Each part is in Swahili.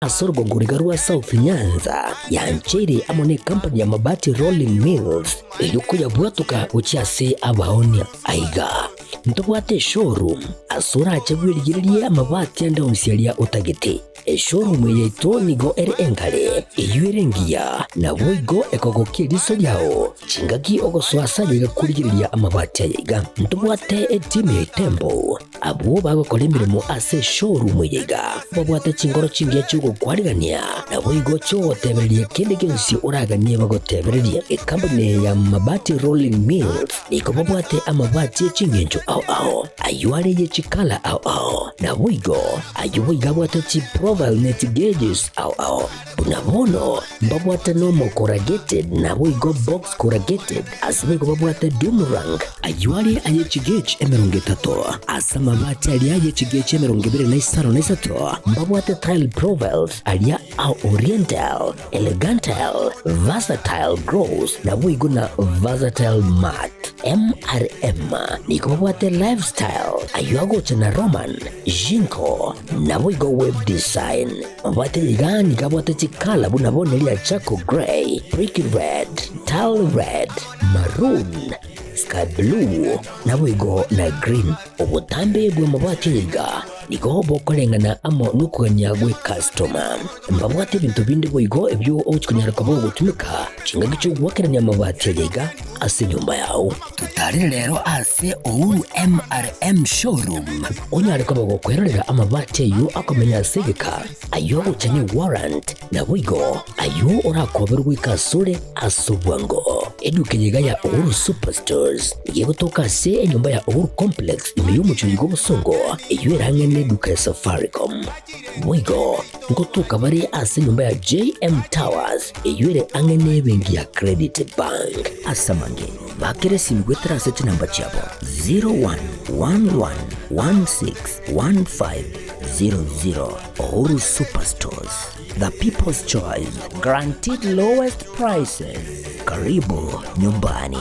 asorgo ngurigarua South Nyanza yanchiri amone company ya mabati rolling mills eyuko yabwatuka uchiase abaonia aiga ntobwate showroom asura achagwirigirie amabati ande onsialia utagiti showroom yeito nigo ere engale eyuerengia na boigo ekogokie riso yao chingaki ogoswasa yiga kurigiriria amabati aiga ntobwate team ya tembo abo bagokora imirimo ase showroom yiga babwate chingoro chingia chugo kwarigania na boigo cho tebereria kende kensi uraganie bagotebereria company ya mabati rolling mills niko babwate amabati chingenjo ao ayuare ye chikala ao na boigo ayuiga bwate chi profile net gauges ao bunabono babwate no corrugated na boigo box corrugated asbigo babwate boomerang ayuare aye chigage emerongetato asama mabati ali aye chigage emerongibere na Isano na Isato babwate tile profiles alia au oriental elegantal versatile gross na boigo na versatile mat MRM niko babwate lifestyle ayuago chana roman jinko na boigo web design babwate yigani kabwate chikala bunabone lia charcoal gray brick red tile red maroon sky blue na boigo na green obutambe bwe mabwate yiga niko bokolengana amo nukuganya gwe customer mbabwate bintu bindi boigo ebyo ochikunyara kabo gutumika chingagicho gwakeranya mabati yiga ase nyumba yao tutari rero ase ouru MRM showroom onyare kabo gukwerera amabati yu akomenya segeka ayo uchanye warrant na boigo ayo orakoberwa ikasure asubwango edukenyiga ya ouru superstores yegotoka se nyumba ya ouru complex imiyo muchuligo busongo iyo erangene duka Safaricom boigo ngotuka bari ase nyumba ya JM Towers iyo ere angene bengi ya Credit Bank asamange bakere simgwetra sete namba chabo 0111161500 Ouru Superstores, the people's choice, guaranteed lowest prices. Karibu nyumbani.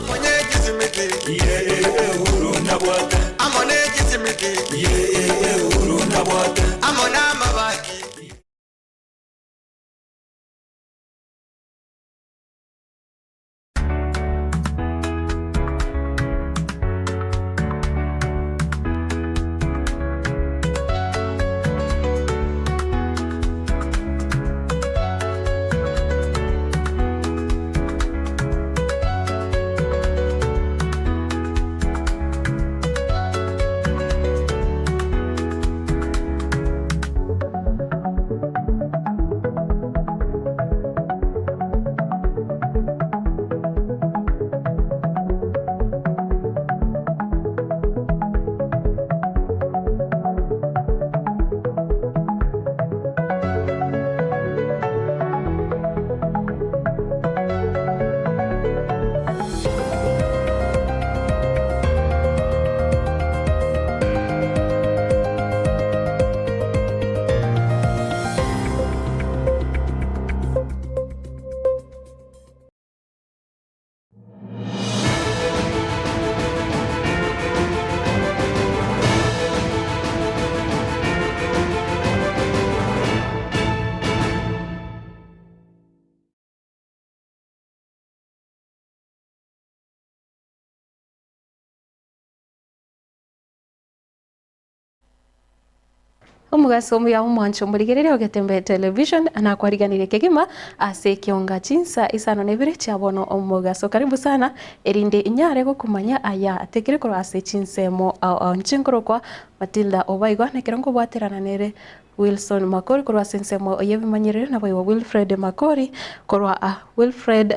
Omugaso ya umwancho murigerere Getembe Television anakwariganire kegima ase Ekeonga Chinsa Isano na Ibere chabono omugaso karibu sana erinde inyare go kumanya aya atekere ko ase Chinsemo nchinkoro kwa Matildah Obaigwa nekerongo bwaterana nere Wilson Makori ko ase Nsemo oyebimanyire na boyo Wilfred Makori ko Wilfred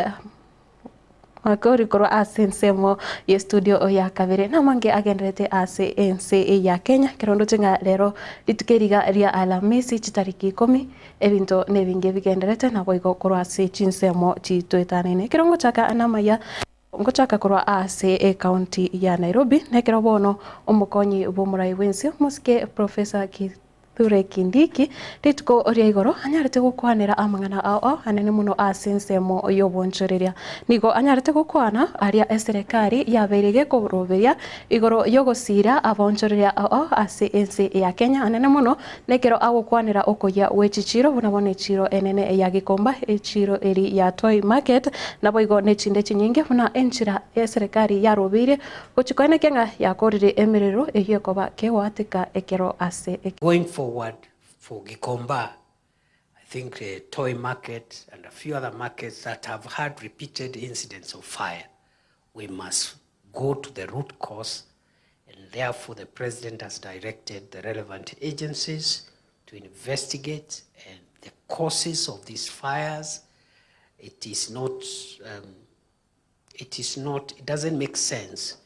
Makori ko ase Nsemo ye studio ya kabere na mange agendrete ase NCA ya Kenya kerondo tinga lero litukeriga ria Alhamisi chitariki 10 ebinto nebinge bigendrete na boigo ko ase Chinsemo chitwetanene kerongo chaka anamaya ngochaka korwa ase county ya Nairobi nekero bono omukonyi bomurai wensi muske Professor Kithure Kindiki ritko ria igoro anyarite gukwanira amang'ana ao anene muno asensemo yobonchoreria nigo anyarite gukwana aria serikali yaberege kuroberia igoro yogosira abonchoreria ao ase ense ya Kenya anene muno nekero agukwanira okoya wechichiro bunabone chiro enene ya Gikomba echiro eri ya Toy Market nabo igo nechinde chinyinge buna enchira ya serikali yarobire gochikoine kenga yakorire emerero eyekoba kewatika ekero ase Going forward for Gikomba, I think the Toy Market and a few other markets that have had repeated incidents of fire, we must go to the root cause, and therefore the President has directed the relevant agencies to investigate and the causes of these fires. It doesn't make sense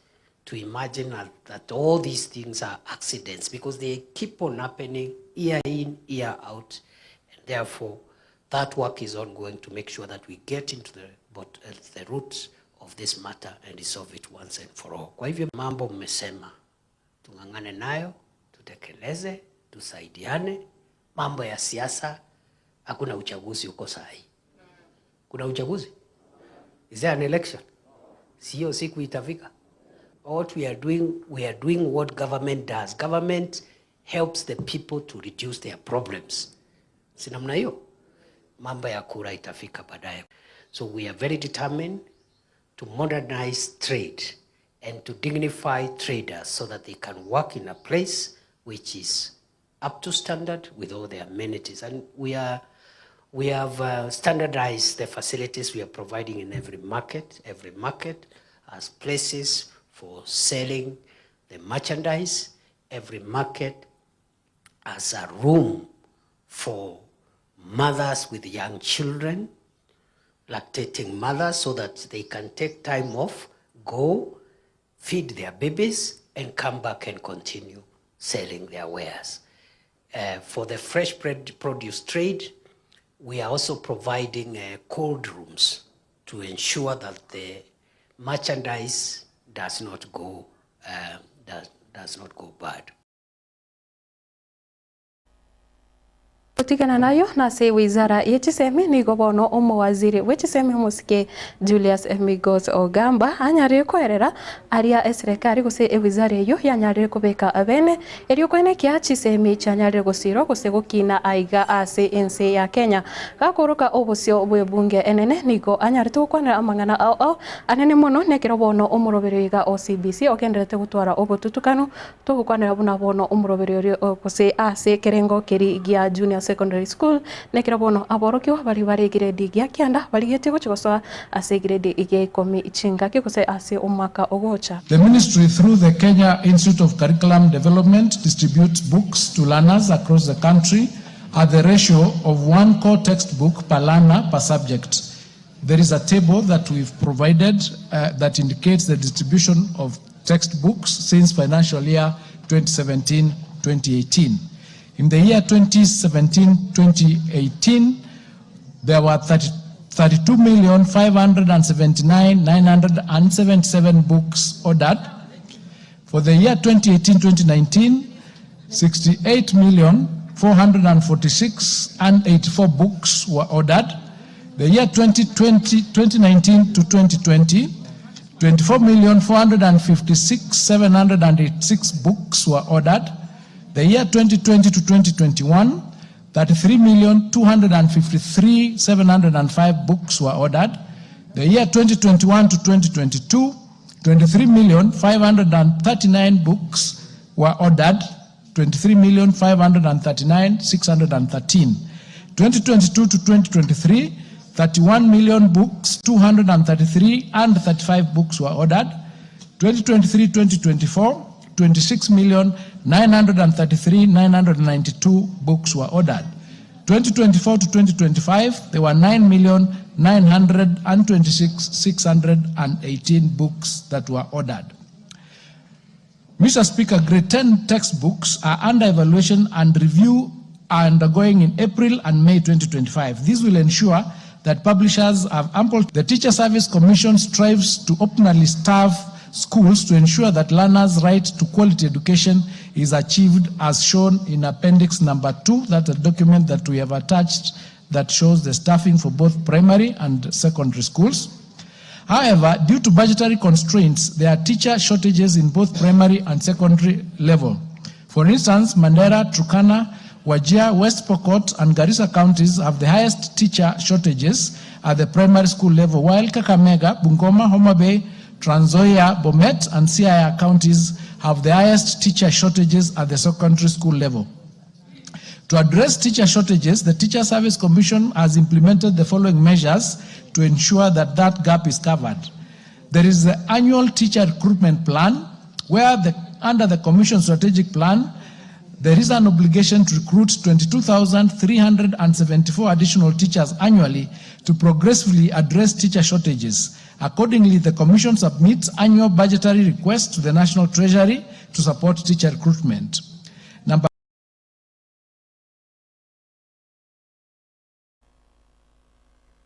to imagine that all these things are accidents, because they keep on happening year in, year out. And therefore, that work is ongoing to make sure that we get into the roots of this matter and resolve it once and for all. Kwa hivyo mambo mmesema, tung'ang'ane nayo, tutekeleze, tusaidiane. Mambo ya siasa, hakuna uchaguzi uko sahi. Kuna uchaguzi? Is there an election? Sio siku itafika. What we are doing what government does. Government helps the people to reduce their problems. Si namna hiyo? Mambo ya kura itafika baadaye. So we are very determined to modernize trade and to dignify traders so that they can work in a place which is up to standard with all the amenities. And we have standardized the facilities we are providing in every market. Every market has places for selling the merchandise. Every market has a room for mothers with young children, lactating mothers, so that they can take time off, go, feed their babies, and come back and continue selling their wares. For the fresh produce trade, we are also providing cold rooms to ensure that the merchandise does not go bad. Kutigana nayo nase wizara yechisemi ni gobono omowaziri wechisemi musike Julius Migos Ogamba anyari kwerera aria serikali gose wizara yo yanyari kubeka abene erio kwene kya chisemi chanyari gosiro gose gokina aiga ase ense ya Kenya gakuruka obusyo bwebunge enene nigo anyari tukwana amang'ana ao anene muno nekirobono omuroberiga OCBC okenderete gutwara obututukano tugukwanira buna bono omuroberi gose ase kerengo keri gya junior secondary school nekira bono aborokyo bari grade gya kyanda bari gete gochigoswa ase grade ige komi ichinga kikose ase umaka ogocha. The ministry through the Kenya Institute of Curriculum Development distributes books to learners across the country at the ratio of 1 core textbook per learner per subject. There is a table that we've provided that indicates the distribution of textbooks since financial year 2017-2018. In the year 2017-2018, there were 32,579,977 books ordered. For the year 2018-2019, 68,446,084 books were ordered. The year 2019 to 2020, 24,456,786 books were ordered. The year 2020 to 2021, 33,253,705 books were ordered. The year 2021 to 2022, 23,539 books were ordered. 23,539,613. 2022 to 2023, 31 million books, 233 and 35 books were ordered. 2023-2024, 26,933,992 books were ordered. 2024 to 2025, there were 9,926,618 books that were ordered. Mr. Speaker, grade 10 textbooks are under evaluation and review are undergoing in April and May 2025. This will ensure that publishers have ample. The Teacher Service Commission strives to optimally staff schools to ensure that learners' right to quality education is achieved as shown in Appendix number 2, that's a document that we have attached that shows the staffing for both primary and secondary schools. However, due to budgetary constraints, there are teacher shortages in both primary and secondary level. For instance, Mandera, Turkana, Wajir, West Pokot, and Garissa counties have the highest teacher shortages at the primary school level, while Kakamega, Bungoma, Homa Bay, Trans Nzoia, Bomet, and Siaya counties have the highest teacher shortages at the secondary school level. To address teacher shortages, the Teacher Service Commission has implemented the following measures to ensure that that gap is covered. There is the annual teacher recruitment plan, where under the Commission strategic plan, there is an obligation to recruit 22,374 additional teachers annually to progressively address teacher shortages. Accordingly, the Commission submits annual budgetary requests to the National Treasury to support teacher recruitment.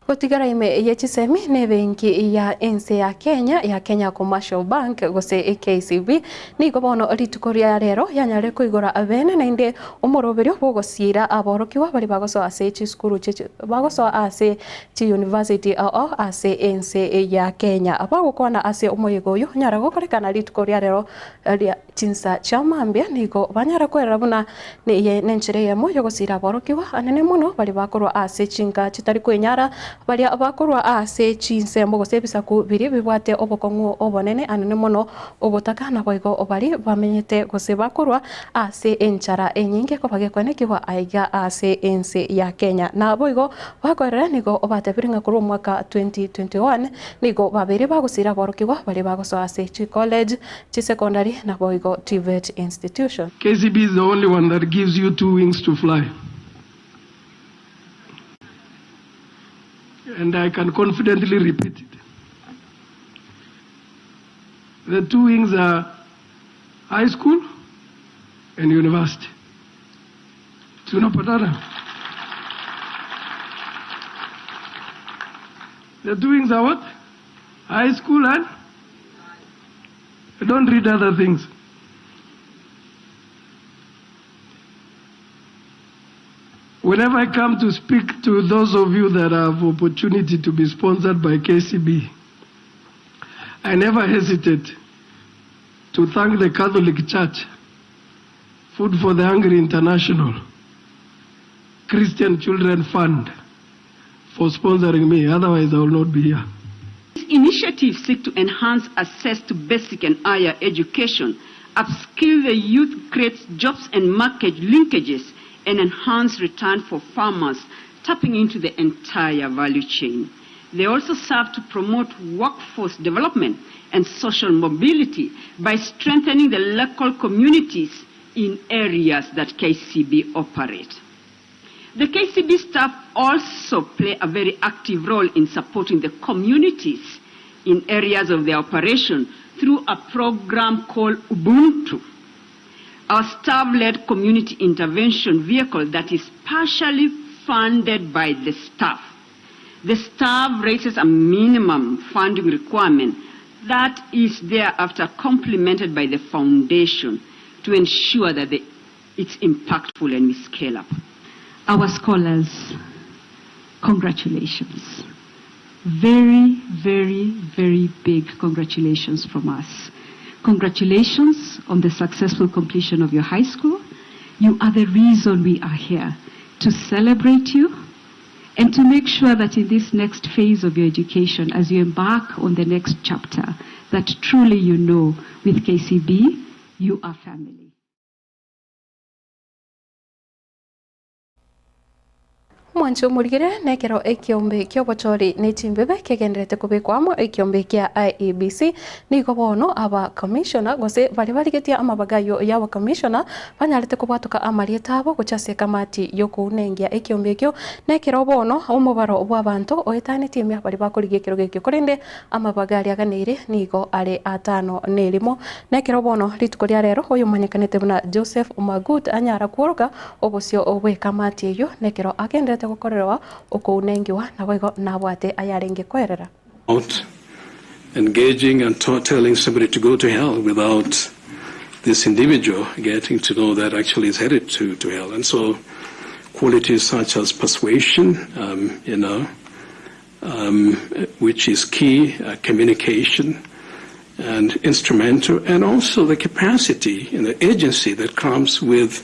Gutigara ime yechisemi ne benki ya ense ya Kenya Commercial Bank gose KCB ni gobono ritukoria rero yanyare kuigora abene na inde umoroberio bogosira aborokiwa bali bagoso ase chiskuru bagoso ase chi university ase ense ya Kenya abagukona ase umoyigoyo nyara gokorekana ritukoria rero Chinsa chamambia nigo banyara kwera buna ne ye nenchire yemo yogosira aborokiwa anene muno bali bakorwa ase chinga chitari kwenyara bali abakorwa ase Chinsa mbogose bisaku biri bibwate obokongu obonene anene muno obotaka na boigo obali bamenyete gose bakorwa ase enchara enyinge ko bagekwenekiwa aiga ase ense ya Kenya na boigo bakorera nigo obate biringa kuru mwaka 2021 nigo babiri bagusira borokiwa bali bagoso ase chi college chi secondary na boigo TVET institution. KCB is the only one that gives you 2 wings to fly. And I can confidently repeat it. The 2 wings are high school and university. Tunapatana. The 2 wings are what? High school and? I don't read other things. Whenever I come to speak to those of you that have opportunity to be sponsored by KCB, I never hesitate to thank the Catholic Church, Food for the Hungry International, Christian Children Fund for sponsoring me, otherwise I will not be here. This initiative seeks to enhance access to basic and higher education, upskill the youth, create jobs and market linkages, and enhance return for farmers, tapping into the entire value chain. They also serve to promote workforce development and social mobility by strengthening the local communities in areas that KCB operate. The KCB staff also play a very active role in supporting the communities in areas of their operation through a program called Ubuntu, our staff-led community intervention vehicle that is partially funded by the staff. The staff raises a minimum funding requirement that is thereafter complemented by the foundation to ensure that it's impactful and we scale up. Our scholars, congratulations. Very, very, very big congratulations from us. Congratulations on the successful completion of your high school. You are the reason we are here, to celebrate you and to make sure that in this next phase of your education, as you embark on the next chapter, that truly you know with KCB, you are family. Mwancho murigire nekero ekiombe kyobochori nechimbebe kegenderete kubikwamo ekiombe kia IEBC niko bono aba commissioner gose bali baligetia amabagayo yaba commissioner banyarete kubwatuka amarieta abo guchase kamati yokunengia ekiombe kyo nekero bono umubaro bw'abantu oetane timya bali bakurigie kiro gekyo korende amabagari aganire niko ale 5 nelimo nekero bono litukoria rero oyo manyekanete buna Joseph Umagut anyara kuoroka obosio obwe kamati eyo nekero agendere gukorerwa uko unengiwa na boigo nabwate ayarenge kwerera out engaging and telling somebody to go to hell without this individual getting to know that actually is headed to hell. And so qualities such as persuasion, which is key, communication, and instrumental, and also the capacity and the agency that comes with,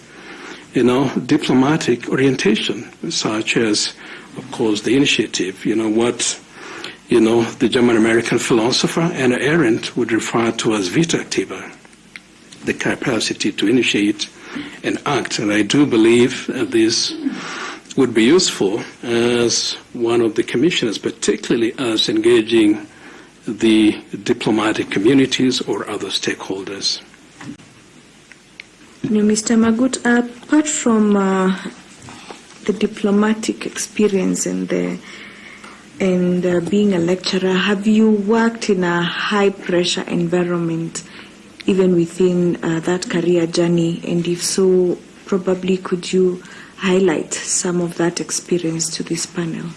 diplomatic orientation, such as, of course, the initiative, the German-American philosopher Anna Arendt would refer to as vita activa, the capacity to initiate and act. And I do believe that this would be useful as one of the commissioners, particularly as engaging the diplomatic communities or other stakeholders. Mr. Magut, apart from the diplomatic experience and being a lecturer, have you worked in a high-pressure environment, even within that career journey? And if so, probably could you highlight some of that experience to this panel?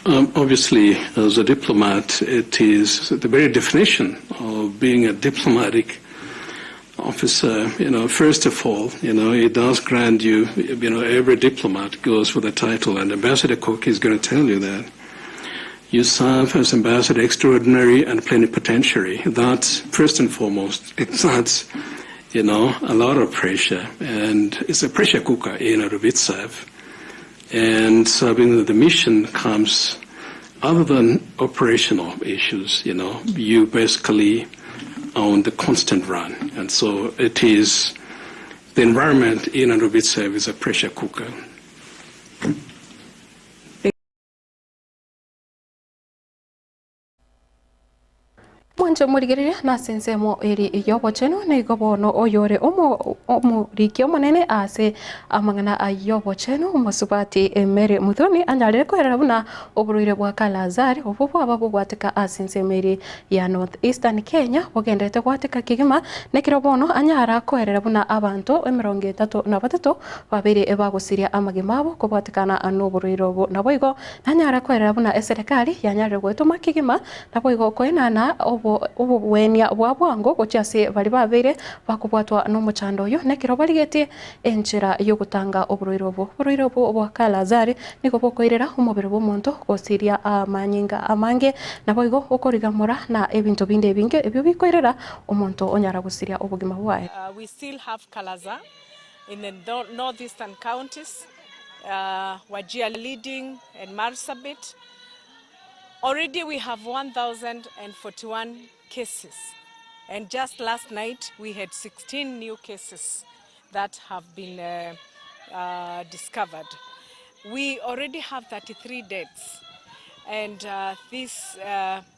Obviously, as a diplomat, it is the very definition of being a diplomatic officer. First of all, it does grant you, every diplomat goes for the title, and Ambassador Cook is going to tell you that you serve as Ambassador Extraordinary and Plenipotentiary. That's first and foremost. That's, a lot of pressure, and it's a pressure cooker in and of itself. And serving the mission comes, other than operational issues, you basically on the constant run. And so it is, the environment in and of itself is a pressure cooker. Mwancho murigirire na sensemo eri yobo cheno ne gobono oyore omo rikyo manene ase amangana ayobo cheno masubati mere muthoni anyalire kwerera buna oburuire bwa Kalazari obubu ababu bwateka asensemeri ya North Eastern Kenya bogendete kwateka kigima ne kirobono anyara kwerera buna abantu 33 babiri ebagusiria amagimabo kubwatekana anoburuire obo naboigo anyara kwerera buna serikali yanyalire gwetuma kigima naboigo kwenana wenia bwabwango gochase bali babere bakubwatwa no muchando yo nekiro baligete enchera yo gutanga oburuiro bwa Kalazari niko bokoirera umubiri bw'omuntu gosiria amanyinga amange naboigo okorigamura na ebintu binde binge ebyo bikoirera omuntu onyara gusiria obugima bwae. We still have Kalazari in the northeastern counties, Wajir leading and Marsabit. Already we have 1,041 cases, and just last night we had 16 new cases that have been discovered. We already have 33 deaths, and this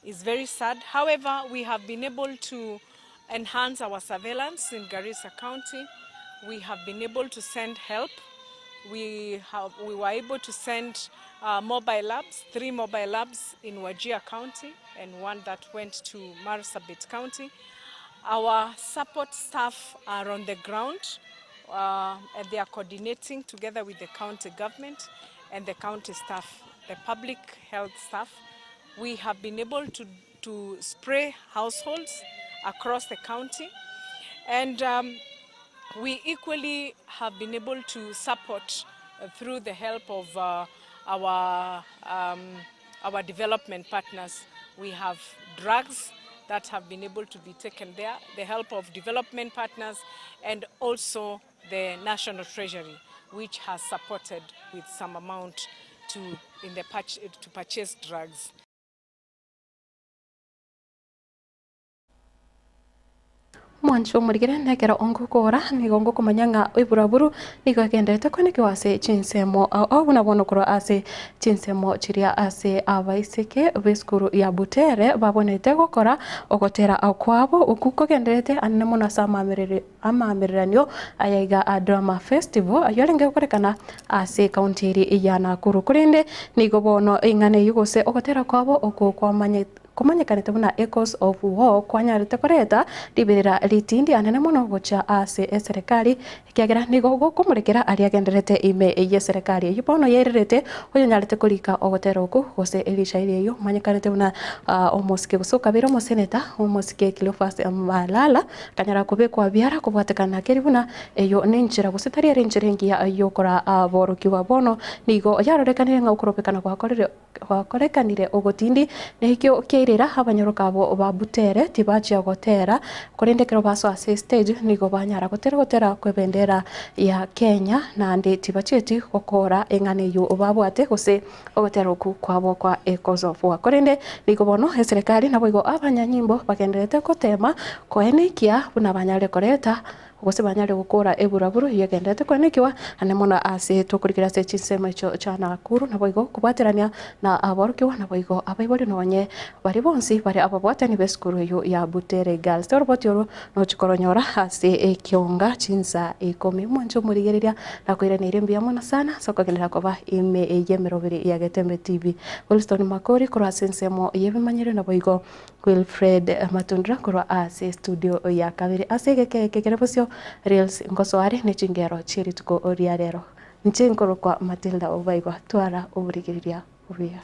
is very sad. However, we have been able to enhance our surveillance in Garissa County. We have been able to send help. We were able to send mobile labs, 3 mobile labs in Wajir County and 1 that went to Marsabit County. Our support staff are on the ground and they are coordinating together with the county government and the county staff, the public health staff. We have been able to spray households across the county, and we equally have been able to support through the help of our development partners. We have drugs that have been able to be taken there, the help of development partners, and also the National Treasury, which has supported with some amount to purchase drugs. Mwancho murigire nekera ongukora nigongo kumanyanga iburaburu nigogendete kweneke wase chinsemo au nabono koro ase chinsemo chiria ase abaiseke beskuru ya Butere babonete gukora ogotera akwabo ukuko genderete annemona amamereranyo ayaga drama festival ayolenge gukorekana ase county ya Nakuru kurinde nigobono ingane yugose ogotera kwabo okukwamanye kumanyekanite buna echoes of war kwanyarite koreta ribirira ritindi anene muno gocha ase serikali kiagira nigo gukumurekera ari agenderete ime ye serikali yibono yererete oyo nyarite kurika ogoteroku gose elishairi yo manyekanite buna omosike busoka biro moseneta omosike Kilofas Malala kanyara kubekwa biara kubwatekana keribuna eyo ninjira gusitaria renjerengia yokora boroki wa bono nigo yarorekanire ngaukuropekana kwa korekanire ogotindi nehikyo keirira abanyoroka abo babutere tibachi agotera korendekero baso ase stage nigo banyara gotera kwebendera ya Kenya na ndi tibacheti gokora engane yo babwate gose ogoteroku kwabo kwa echoes of war korende nigo bono serikali nabo igo abanyanyimbo bagenderete kotema koenikia buna banyare koreta gose banyare gukora eburaburu yegendete kwenekiwa anemona ase tokurikira se Chinsa icho cha Nakuru nabo igo kubwaterania na aborokiwa nabo igo abaibori nonye bari bonsi bari ababwatani beskuru yo ya Butere Girls torobotiro no chikoronyora ase Ekeonga Chinsa ikomi mwanjo murigereria na kwirana irembi yamona sana sokogelera koba ime yemerobiri ya Getembe TV Wilson Makori kura sensemo yebimanyire nabo igo Wilfred Matundra kura ase studio ya kabiri ase kekerebosyo Reels ngosoare nechingero chiri tuko oriarero nchinkoro kwa Matildah Obaigwa twara oburigiriria ubia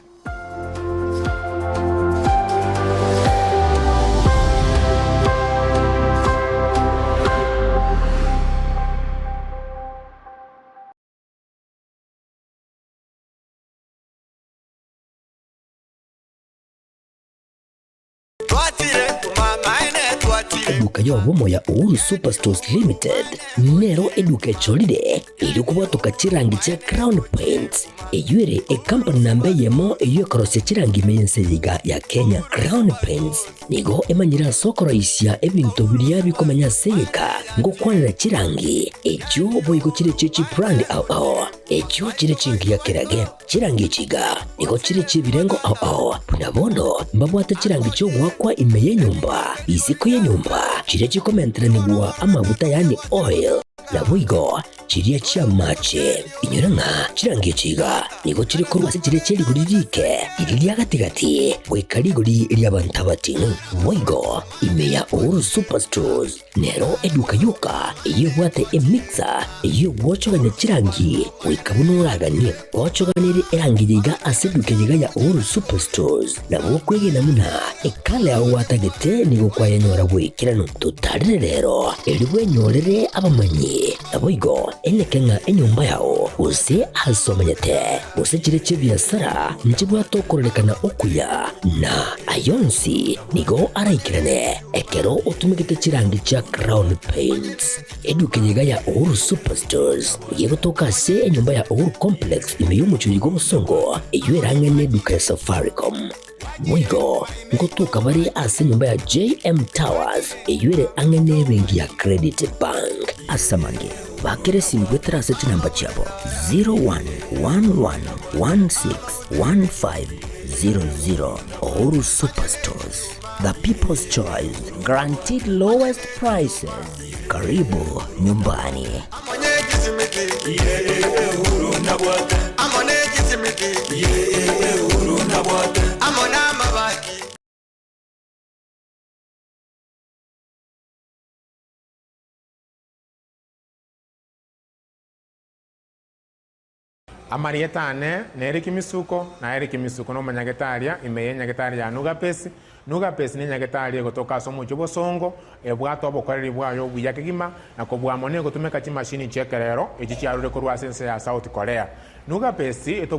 Eduka yo bomo ya Uhuru Superstores Limited nero eduka cholide ili kubwatuka chirangi cha Crown Paints eyure company nambe yemo eyo korose chirangi meyense liga ya Kenya. Crown Paints nigo emanyira sokoro isya ebintu biliya bikomanya seka ngo kwanira chirangi echo boyiko chire chichi brand ao echo chire chingi ya kirage chirangi chiga nigo chire chibirengo ao punabondo mbabwata chirangi cyo gwakwa imeye nyumba iziko ye nyumba chire chikomentera nigwa amavuta yani oil na buigo chiria chia mache inyuranga chirangi chiga nigo chiri kurwa se chire chiri guririke iriria gatigati gwikari guri ria bantabati buigo imeya Uhuru Superstores nero eduka yuka iyo bwate emixer iyo gwochoganya chirangi wikabunuraganie gwochoganire erangi riga aseduke yiga ya Uhuru Superstores na bokwege namuna ekale aho watagete nigo kwayanyora gwikirano tutarire rero eribwe nyorere abamanyi naboigo enekenga enyumba yao use asomanyete use chire chibiasara nchibwa tokorelekana okuya na ayonsi nigo araikirane ekero utumikite chirangi cha Crown Paints eduke yiga ya Uhuru Superstores yego toka se enyumba ya Uhuru Complex imeyumucho yigo musongo eyoerange neduka ya Safaricom Mwigo ngotuka bari ase nyumba ya JM Towers eyure angene bengi ya Credit Bank asamange bakere simbwetera se namba chabo 0111161500 Uhuru Superstores, the people's choice, guaranteed lowest prices. Karibu nyumbani. Amarietane neri kimisuko na eri kimisuko no manyagetaria imeye nyagetaria nugapesi ni nyagetaria gotoka somo chobosongo ebwato abokoreri bwayo buyakegima na kobwamone gotumeka chimashini chekerero echichiarure korwa sense ya South Korea nugapesi